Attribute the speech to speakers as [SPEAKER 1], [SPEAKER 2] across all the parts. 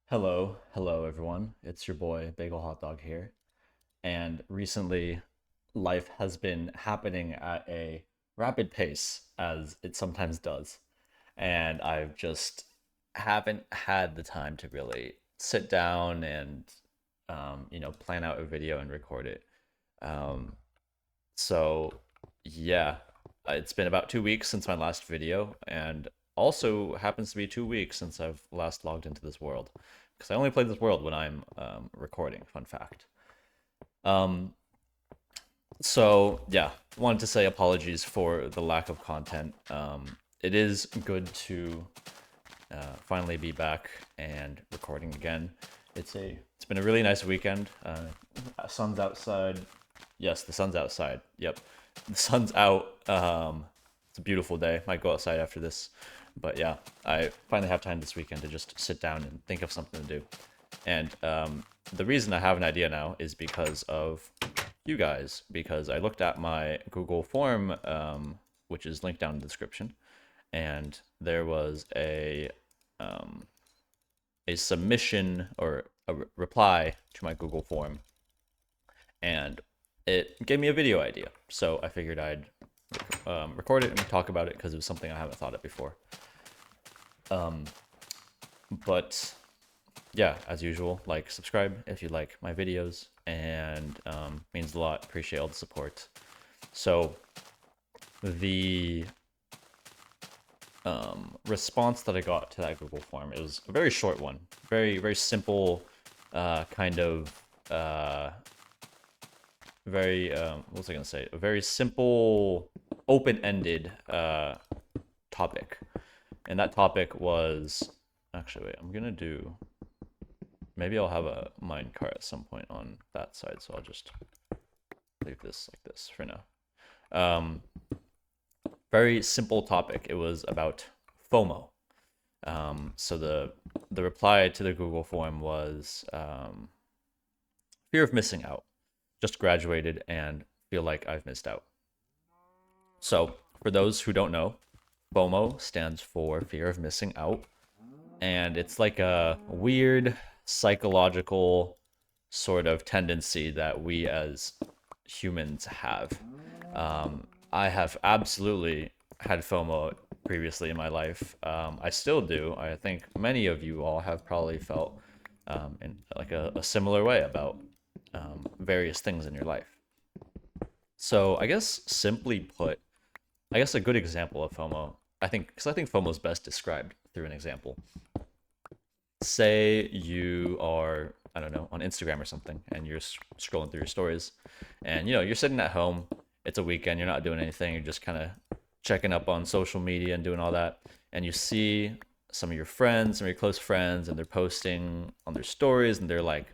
[SPEAKER 1] Hello everyone. It's your boy Bagel Hot Dog here. And recently, life has been happening at a rapid pace, as it sometimes does. And I've just haven't had the time to really sit down and, plan out a video and record it. Um, so, yeah, it's been about 2 weeks since my last video, and also happens to be 2 weeks since I've last logged into this world, because I only play this world when I'm recording. Fun fact. Um, so yeah, wanted to say apologies for the lack of content. It is good to finally be back and recording again. It's been a really nice weekend. Sun's outside. Yes, the sun's outside. Yep, the sun's out. It's a beautiful day. Might go outside after this, but yeah, I finally have time this weekend to just sit down and think of something to do. And the reason I have an idea now is because of you guys. Because I looked at my Google form, which is linked down in the description, and there was um, a submission or a reply to my Google form, and it gave me a video idea. So I figured I'd record it and talk about it because it was something I haven't thought of before. Um, but yeah, as usual, like, subscribe if you like my videos, and means a lot. Appreciate all the support. So the response that I got to that Google form, it was a very short one, very simple, kind of very what was I gonna say? A very simple, open-ended topic, and that topic was actually wait. I'm gonna do. Maybe I'll have a minecart at some point on that side, so I'll just leave this like this for now. Um, Very simple topic. It was about FOMO. So the reply to the Google form was fear of missing out. Just graduated and feel like I've missed out. So for those who don't know, FOMO stands for fear of missing out, and it's like a weird psychological sort of tendency that we as humans have. I have absolutely had FOMO previously in my life. I still do. I think many of you all have probably felt in like a similar way about various things in your life. So I guess simply put, I guess a good example of FOMO, because I think FOMO is best described through an example. Say you are, I don't know, on Instagram or something, and you're scrolling through your stories, and you're sitting at home. It's a weekend. You're not doing anything. You're just kind of checking up on social media and doing all that, and you see some of your friends, some of your close friends, and they're posting on their stories, and they're like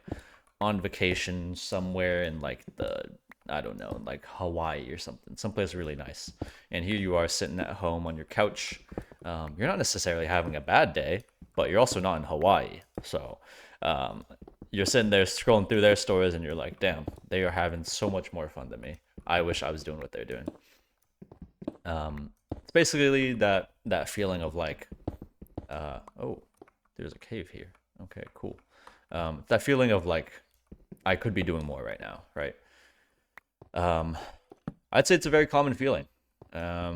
[SPEAKER 1] on vacation somewhere in like the, I don't know, like Hawaii or something, someplace really nice. And here you are sitting at home on your couch. You're not necessarily having a bad day, but you're also not in Hawaii. So um, you're sitting there scrolling through their stories, and you're like, damn, they are having so much more fun than me. I wish I was doing what they're doing. It's basically that feeling of like, oh, there's a cave here. Okay, cool. That feeling of like, I could be doing more right now, right? Um, I'd say it's a very common feeling. I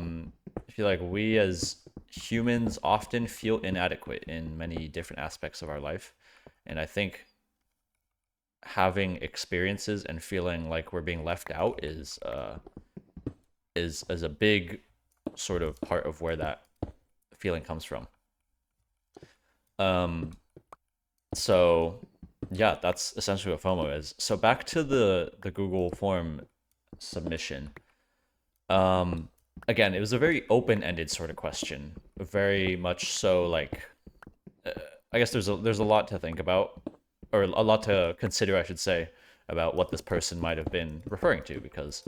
[SPEAKER 1] feel like we as humans often feel inadequate in many different aspects of our life, and I think having experiences and feeling like we're being left out is a big sort of part of where that feeling comes from. Um, so yeah, that's essentially what FOMO is. So back to the Google form submission. Um, Again, it was a very open-ended sort of question, very much so like, uh, I guess there's a lot to think about, or a lot to consider, I should say, about what this person might have been referring to, because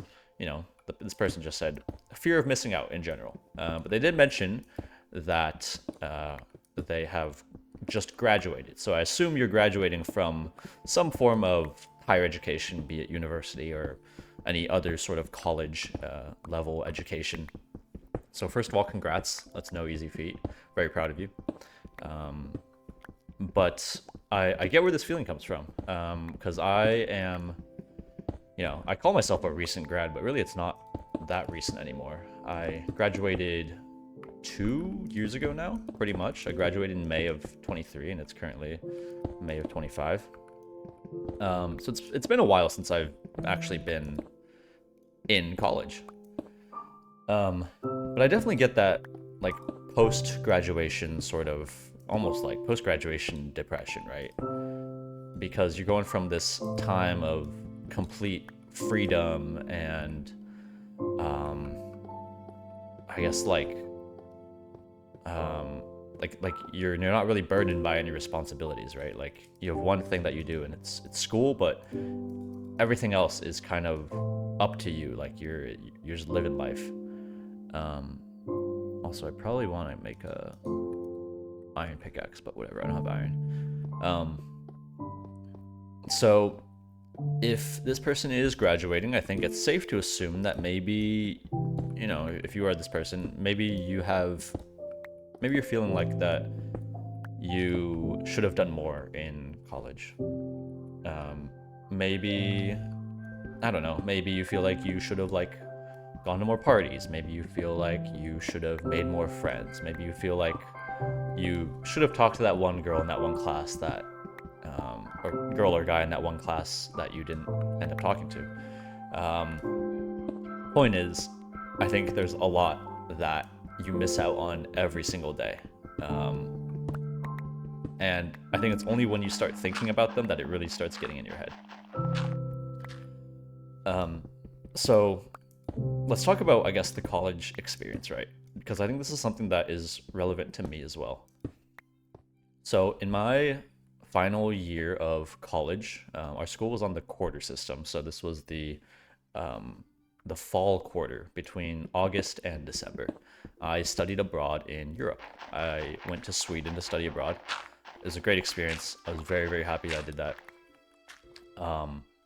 [SPEAKER 1] this person just said fear of missing out in general, but they did mention that they have just graduated. So I assume you're graduating from some form of higher education, be it university or any other sort of college level education. So first of all, congrats. That's no easy feat. Very proud of you. But I get where this feeling comes from. Because I am, I call myself a recent grad, but really it's not that recent anymore. I graduated 2 years ago now, pretty much. I graduated in May of 23, and it's currently May of 25. So it's been a while since I've actually been in college. But I definitely get that, like, post graduation sort of, almost like post graduation depression, right? Because you're going from this time of complete freedom and, um, I guess like you're not really burdened by any responsibilities, right? Like you have one thing that you do, and it's school, but everything else is kind of up to you. Like you're just living life. Um, Also, I probably want to make a iron pickaxe, but whatever. I don't have iron. So if this person is graduating, I think it's safe to assume that maybe, if you are this person, maybe you're feeling like that you should have done more in college. Maybe, I don't know, maybe you feel like you should have, like, gone to more parties. Maybe you feel like you should have made more friends. Maybe you feel like you should have talked to that one girl in that one class that, or girl or guy in that one class that you didn't end up talking to. Point is, I think there's a lot that you miss out on every single day. And I think it's only when you start thinking about them that it really starts getting in your head. So let's talk about, I guess, the college experience, right? Because I think this is something that is relevant to me as well. So in my final year of college, our school was on the quarter system. So this was the fall quarter between August and December. I studied abroad in Europe. I went to Sweden to study abroad. It was a great experience. I was very, very happy that I did that.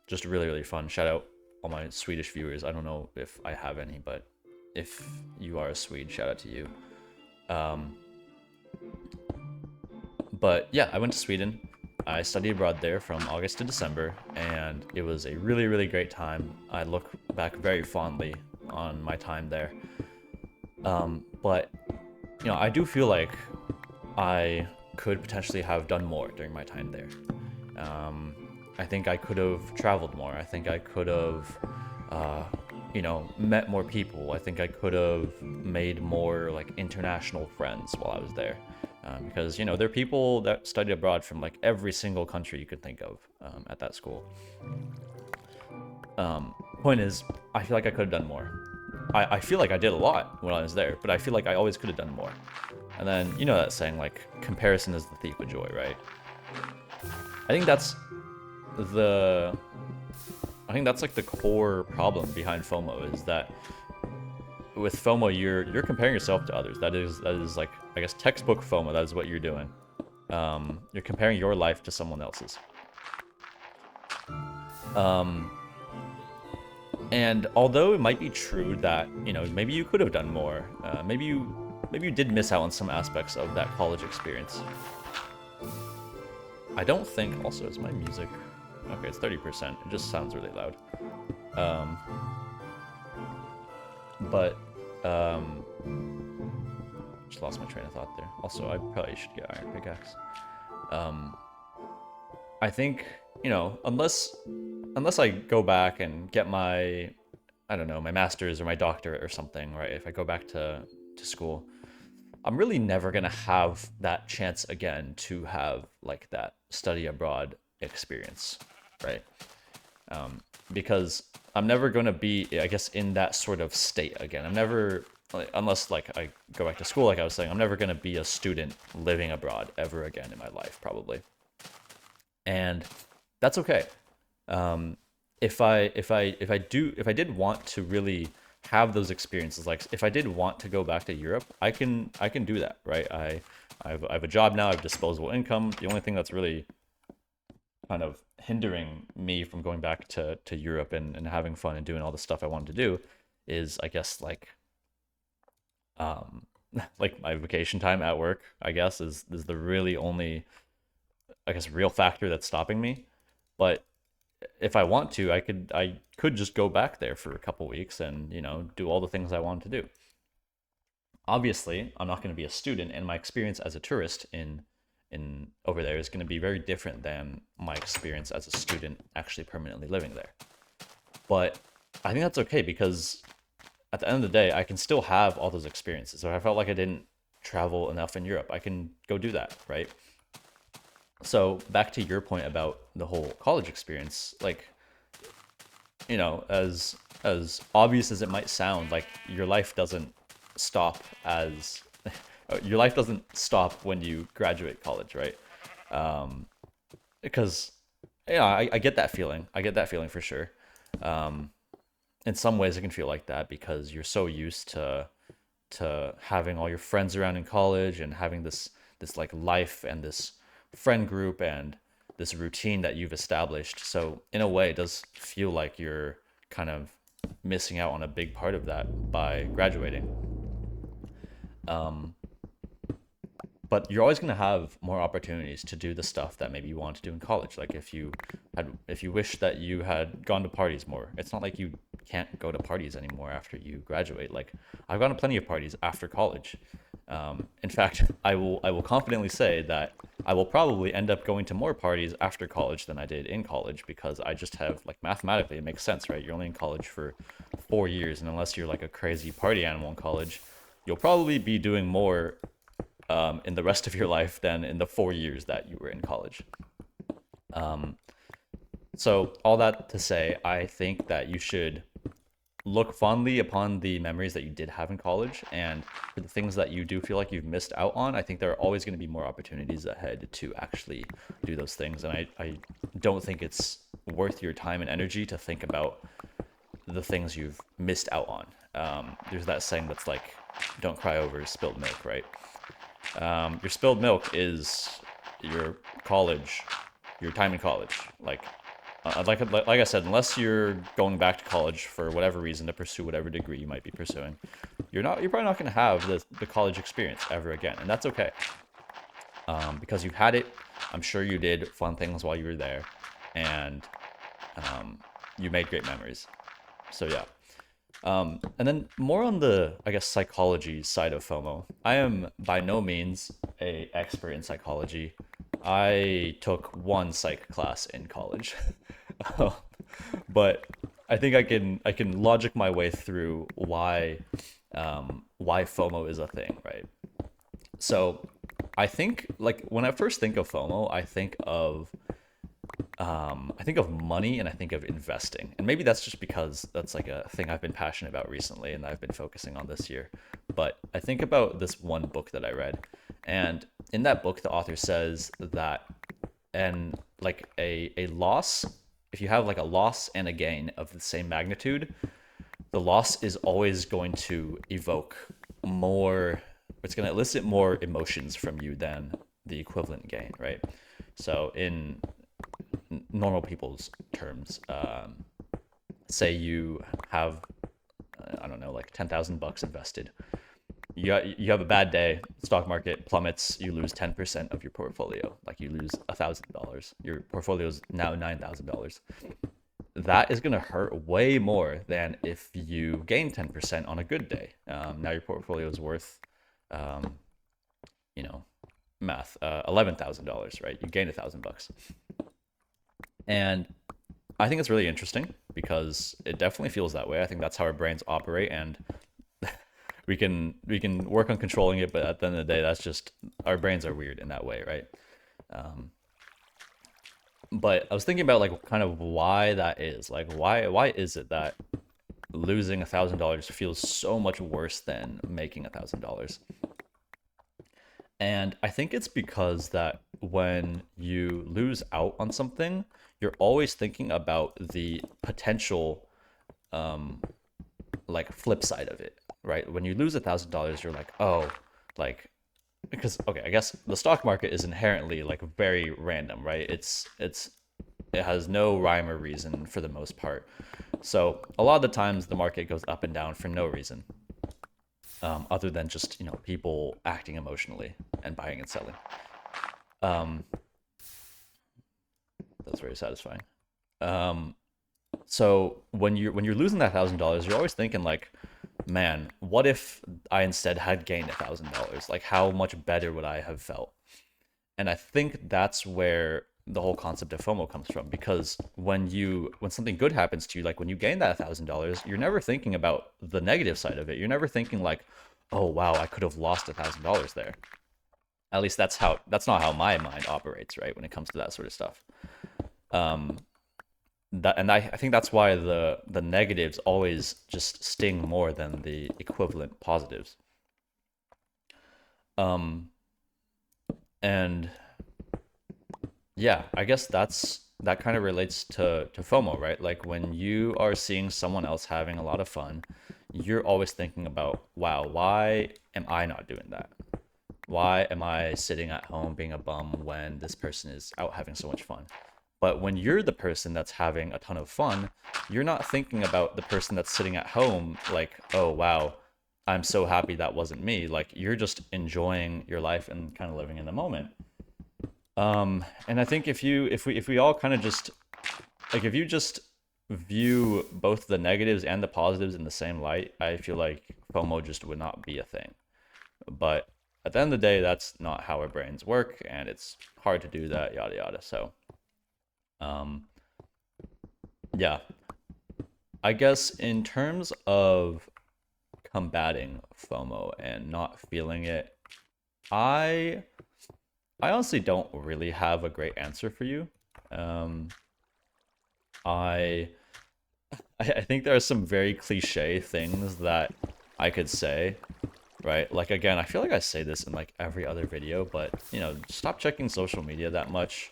[SPEAKER 1] Just really, really fun. Shout out all my Swedish viewers. I don't know if I have any, but if you are a Swede, shout out to you. But yeah, I went to Sweden. I studied abroad there from August to December, and it was a really, really great time. I look back very fondly on my time there. But, I do feel like I could potentially have done more during my time there. I think I could have traveled more. I think I could have, met more people. I think I could have made more, like, international friends while I was there. Because, there are people that study abroad from, like, every single country you could think of at that school. Point is, I feel like I could have done more. I feel like I did a lot when I was there, but I feel like I always could have done more. And then, that saying, like, comparison is the thief of joy, right? I think that's the like the core problem behind FOMO, is that with FOMO you're comparing yourself to others. That is like, I guess, textbook FOMO. That is what you're doing. You're comparing your life to someone else's. And although it might be true that, maybe you could have done more, maybe you did miss out on some aspects of that college experience. I don't think, also, is my music, okay, it's 30%, it just sounds really loud. But just lost my train of thought there. Also, I probably should get iron pickaxe. I think, unless I go back and get my, I don't know, my master's or my doctorate or something, right? If I go back to school, I'm really never gonna have that chance again to have, like, that study abroad experience, right? Because I'm never gonna be, I guess, in that sort of state again. I'm never, like, unless, like, I go back to school, like I was saying, I'm never gonna be a student living abroad ever again in my life, probably. And that's okay. If I did want to really have those experiences, like if I did want to go back to Europe, I can do that, right? I have a job now. I have disposable income. The only thing that's really kind of hindering me from going back to Europe and having fun and doing all the stuff I wanted to do is, I guess, like, like my vacation time at work, I guess, is the really only I guess, real factor that's stopping me. But if I want to, I could just go back there for a couple weeks and do all the things I wanted to do. Obviously, I'm not going to be a student, and my experience as a tourist in over there is going to be very different than my experience as a student actually permanently living there. But I think that's okay because at the end of the day, I can still have all those experiences. So if I felt like I didn't travel enough in Europe, I can go do that, right? So back to your point about the whole college experience, like, as obvious as it might sound, like your life doesn't stop as your life doesn't stop when you graduate college, right? Um, because I get that feeling. I get that feeling for sure. Um, in some ways, it can feel like that because you're so used to having all your friends around in college and having this like life and this friend group and this routine that you've established. So in a way, it does feel like you're kind of missing out on a big part of that by graduating. Um, but you're always going to have more opportunities to do the stuff that maybe you want to do in college. Like if you wish that you had gone to parties more, it's not like you can't go to parties anymore after you graduate. Like I've gone to plenty of parties after college. In fact, I will confidently say that I will probably end up going to more parties after college than I did in college because I just have, like, mathematically it makes sense, right? You're only in college for 4 years, and unless you're like a crazy party animal in college, you'll probably be doing more in the rest of your life than in the 4 years that you were in college. Um, so all that to say, I think that you should look fondly upon the memories that you did have in college, and for the things that you do feel like you've missed out on, I think there are always going to be more opportunities ahead to actually do those things. And I don't think it's worth your time and energy to think about the things you've missed out on. There's that saying that's like, don't cry over spilled milk, right? Your spilled milk is your college, your time in college. Like I said, unless you're going back to college for whatever reason to pursue whatever degree you might be pursuing, you're probably not going to have the college experience ever again, and that's okay. Because you had it. I'm sure you did fun things while you were there, and um, you made great memories. So yeah. And then more on the, I guess, psychology side of FOMO. I am by no means a expert in psychology. I took one psych class in college, but I think I can logic my way through why FOMO is a thing, right? So I think, like, when I first think of FOMO, I think of money and I think of investing. And maybe that's just because that's like a thing I've been passionate about recently and I've been focusing on this year. But I think about this one book that I read. And in that book, the author says that, and like a loss, if you have like a loss and a gain of the same magnitude, the loss is always going to evoke more, it's going to elicit more emotions from you than the equivalent gain, right? So in normal people's terms, say you have, I don't know, like 10,000 bucks invested. You have a bad day, stock market plummets, you lose 10% of your portfolio. Like you lose $1,000. Your portfolio is now $9,000. That is going to hurt way more than if you gain 10% on a good day. Now your portfolio is worth, um, you know, math, $11,000, right? You gained $1,000. And I think it's really interesting because it definitely feels that way. I think that's how our brains operate, and we can work on controlling it. But at the end of the day, that's just, our brains are weird in that way, right? Um, but I was thinking about, like, kind of why that is. Like, why is it that losing $1,000 feels so much worse than making $1,000? And I think it's because that when you lose out on something, you're always thinking about the potential, um, like, flip side of it, right? When you lose $1,000, you're like, oh, like, because, okay, I guess the stock market is inherently, like, very random, right? It has no rhyme or reason for the most part. So a lot of the times the market goes up and down for no reason, other than just, people acting emotionally and buying and selling. Um, That's very satisfying. Um, so when you're losing that $1,000, you're always thinking like, man, what if I instead had gained $1,000? Like, how much better would I have felt? And I think that's where the whole concept of FOMO comes from, because when something good happens to you, like when you gain that $1,000, you're never thinking about the negative side of it. You're never thinking like, oh wow, I could have lost $1,000 there. At least that's not how my mind operates, right? When it comes to that sort of stuff. Um, I think that's why the negatives always just sting more than the equivalent positives. Um, and yeah, I guess that kind of relates to FOMO, right? Like when you are seeing someone else having a lot of fun, you're always thinking about, wow, why am I not doing that? Why am I sitting at home being a bum when this person is out having so much fun? But when you're the person that's having a ton of fun, you're not thinking about the person that's sitting at home like, oh wow, I'm so happy that wasn't me. Like you're just enjoying your life and kind of living in the moment. And I think if we all kind of just like if you just view both the negatives and the positives in the same light, I feel like FOMO just would not be a thing. But at the end of the day, that's not how our brains work, and it's hard to do that, yada yada. So, um, yeah, I guess in terms of combating FOMO and not feeling it, I I honestly don't really have a great answer for you. Um, I I think there are some very cliche things that I could say, right? Like again, I feel like I say this in like every other video, but stop checking social media that much.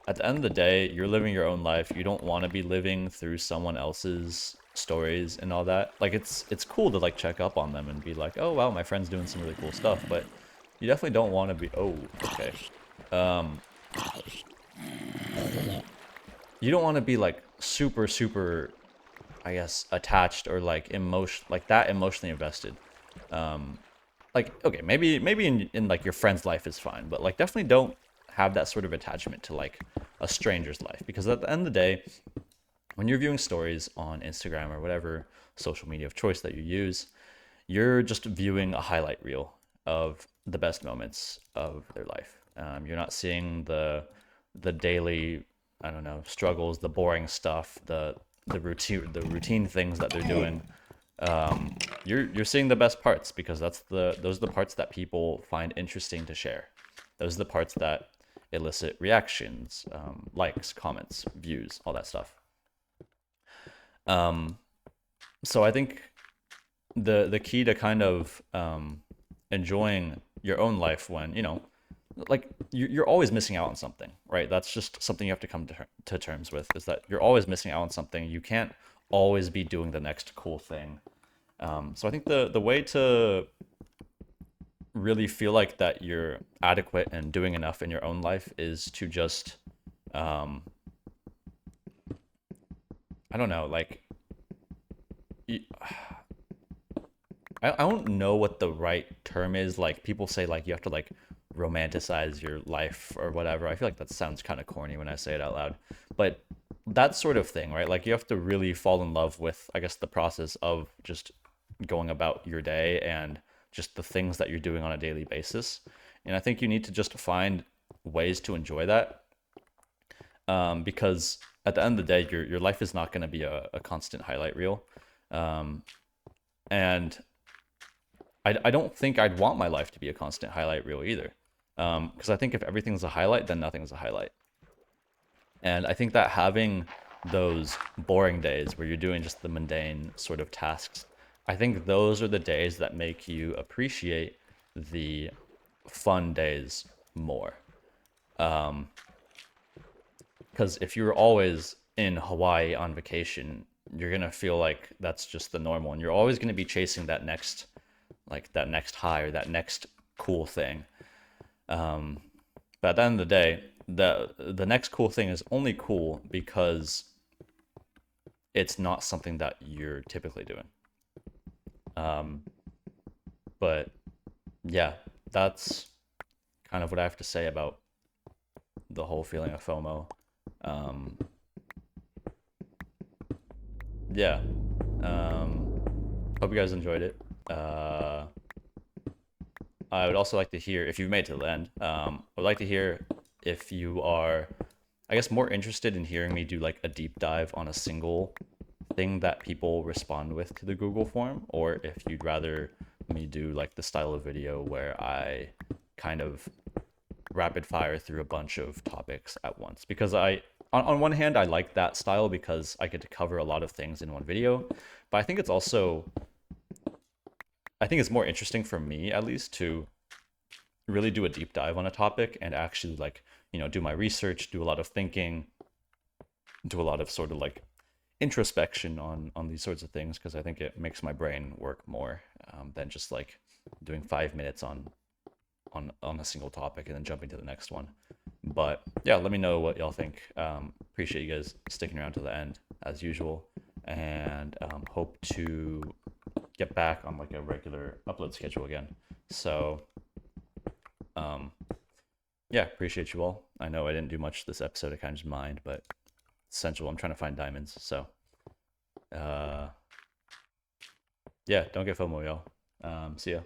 [SPEAKER 1] At the end of the day, you're living your own life. You don't want to be living through someone else's stories and all that. Like it's cool to like check up on them and be like, "Oh wow, my friend's doing some really cool stuff," but you definitely don't want to be, "Oh, okay." Um you don't want to be like super I guess attached or like emotionally invested. Um like okay, maybe in like your friend's life is fine, but like definitely don't have that sort of attachment to like a stranger's life, because at the end of the day, when you're viewing stories on Instagram or whatever social media of choice that you use, you're just viewing a highlight reel of the best moments of their life. You're not seeing the daily, I don't know, struggles, the boring stuff, the routine things that they're doing. You're seeing the best parts, because those are the parts that people find interesting to share. Those are the parts that elicit reactions, likes, comments, views, all that stuff. Um, so I think the key to kind of enjoying your own life when like you're always missing out on something, right? That's just something you have to come to terms with, is that you're always missing out on something. You can't always be doing the next cool thing. So I think the way to really feel like that you're adequate and doing enough in your own life is to just um, I don't know, like I don't know what the right term is. Like people say like you have to like romanticize your life or whatever. I feel like that sounds kind of corny when I say it out loud. But that sort of thing, right? Like you have to really fall in love with, I guess, the process of just going about your day and just the things that you're doing on a daily basis. And I think you need to just find ways to enjoy that, because at the end of the day, your life is not going to be a constant highlight reel. Um, and I don't think I'd want my life to be a constant highlight reel either. Because I think if everything's a highlight, then nothing's a highlight. And I think that having those boring days where you're doing just the mundane sort of tasks, I think those are the days that make you appreciate the fun days more. Um, because if you're always in Hawaii on vacation, you're gonna feel like that's just the normal, and you're always gonna be chasing that next high or that next cool thing. Um, but at the end of the day, the next cool thing is only cool because it's not something that you're typically doing. Um, but yeah, that's kind of what I have to say about the whole feeling of FOMO. Um, yeah. Hope you guys enjoyed it. I would also like to hear if you've made it to the end. I would like to hear if you are, I guess, more interested in hearing me do like a deep dive on a single thing that people respond with to the Google form, or if you'd rather me do like the style of video where I kind of rapid fire through a bunch of topics at once. Because on one hand, I like that style because I get to cover a lot of things in one video, but I think it's also, I think it's more interesting for me at least to really do a deep dive on a topic and actually like, do my research, do a lot of thinking, do a lot of sort of like introspection on these sorts of things, because I think it makes my brain work more than just like doing 5 minutes on a single topic and then jumping to the next one. But yeah, let me know what y'all think. Appreciate you guys sticking around to the end as usual, and hope to get back on like a regular upload schedule again. So um, yeah, appreciate you all. I know I didn't do much this episode. I kind of just mind, but it's essential. I'm trying to find diamonds. So uh, yeah, don't get FOMO, y'all. See ya.